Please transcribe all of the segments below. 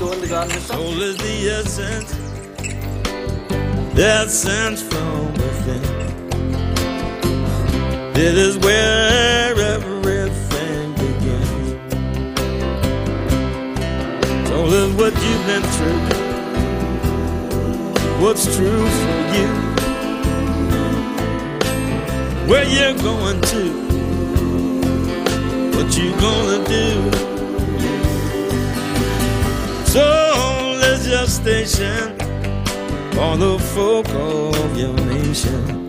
Soul is the essence from within. It is where everything begins. Soul is what you've been through, what's true for you, where you're going to, what you gonna do. Soul is your station for the folk of your nation.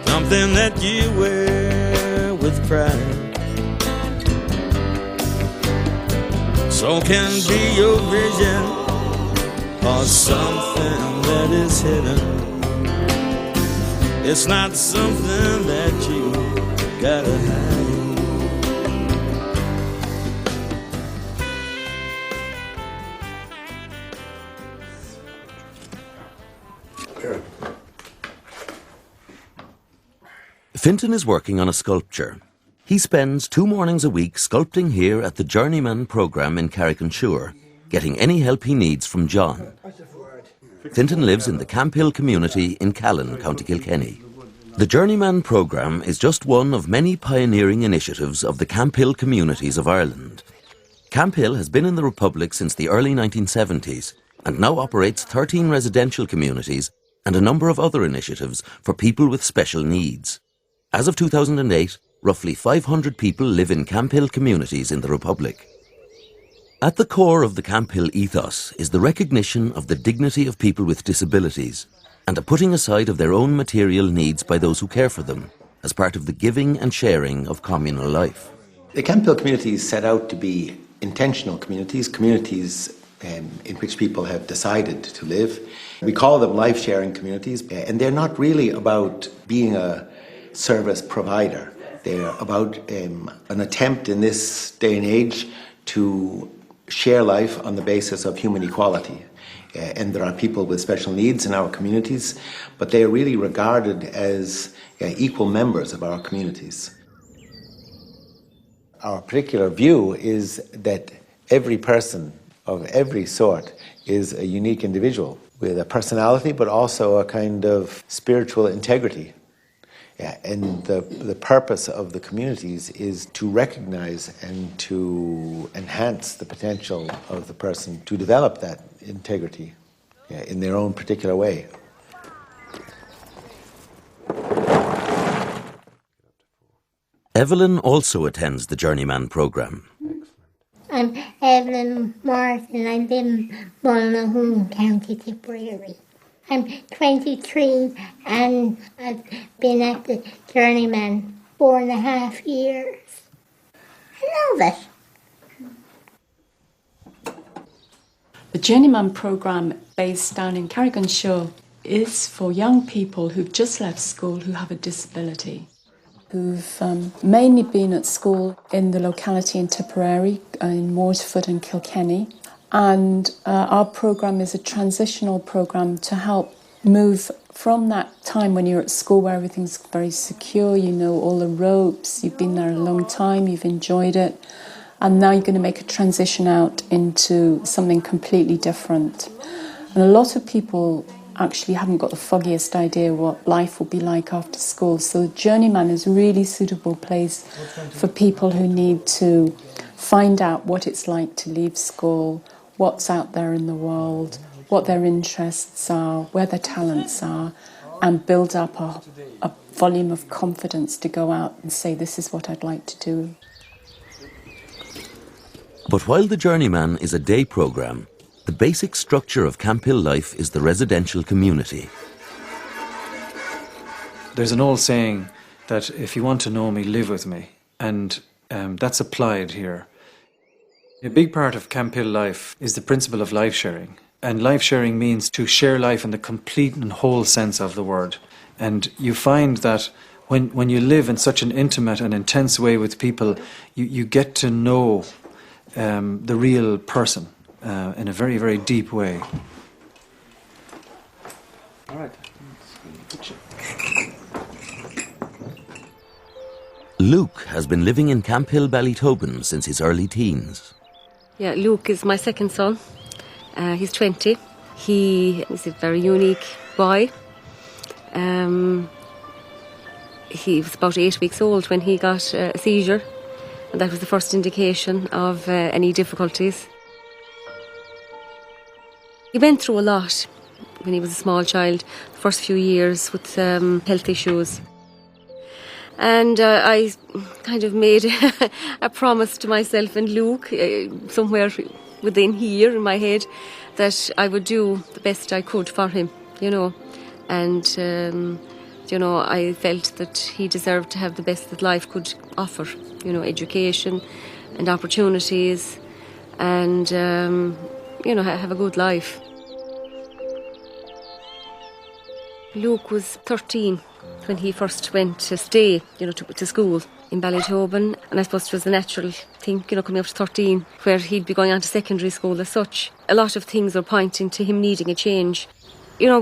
Something that you wear with pride. Soul can be your vision or something that is hidden. It's not something that you gotta hide. Fintan is working on a sculpture. He spends 2 mornings a week sculpting here at the Journeyman programme in Carrick-on-Suir, getting any help he needs from John. Fintan lives in the Camphill community in Callan, County Kilkenny. The Journeyman programme is just one of many pioneering initiatives of the Camphill Communities of Ireland. Camphill has been in the Republic since the early 1970s and now operates 13 residential communities and a number of other initiatives for people with special needs. As of 2008, roughly 500 people live in Camphill communities in the Republic. At the core of the Camphill ethos is the recognition of the dignity of people with disabilities and a putting aside of their own material needs by those who care for them as part of the giving and sharing of communal life. The Camphill communities set out to be intentional communities, in which people have decided to live. We call them life-sharing communities, and they're not really about being a service provider. They're about an attempt in this day and age to share life on the basis of human equality. And there are people with special needs in our communities, but they are really regarded as equal members of our communities. Our particular view is that every person of every sort is a unique individual with a personality, but also a kind of spiritual integrity. And the purpose of the communities is to recognize and to enhance the potential of the person to develop that integrity in their own particular way. Evelyn also attends the Journeyman programme. I'm Evelyn Martin. I live in Mullinahone, County Tipperary. I'm 23 and I've been at the Journeyman 4.5 years. I love it. The Journeyman programme, based down in Carrick-on-Suir, is for young people who've just left school who have a disability, who've mainly been at school in the locality in Tipperary, in Mooresford and Kilkenny. And our programme is a transitional programme to help move from that time when you're at school where everything's very secure, you know all the ropes, you've been there a long time, you've enjoyed it, and now you're going to make a transition out into something completely different. And a lot of people actually haven't got the foggiest idea what life will be like after school, so the Journeyman is a really suitable place for people who need to find out what it's like to leave school, what's out there in the world, what their interests are, where their talents are, and build up a volume of confidence to go out and say, this is what I'd like to do. But while the Journeyman is a day programme, the basic structure of Camphill life is the residential community. There's an old saying that if you want to know me, live with me, and that's applied here. A big part of Camphill life is the principle of life sharing. And life sharing means to share life in the complete and whole sense of the word. And you find that when you live in such an intimate and intense way with people, you get to know the real person in a very, very deep way. All right. Luke has been living in Camphill Ballytobin since his early teens. Yeah, Luke is my second son. He's 20. He is a very unique boy. He was about 8 weeks old when he got a seizure, and that was the first indication of any difficulties. He went through a lot when he was a small child, the first few years with health issues. And I kind of made a promise to myself and Luke, somewhere within here in my head, that I would do the best I could for him, you know. And, you know, I felt that he deserved to have the best that life could offer, you know, education and opportunities and, you know, have a good life. Luke was 13 when he first went to stay, you know, to school in Ballytobin, and I suppose it was a natural thing, you know, coming up to 13, where he'd be going on to secondary school as such. A lot of things were pointing to him needing a change. You know,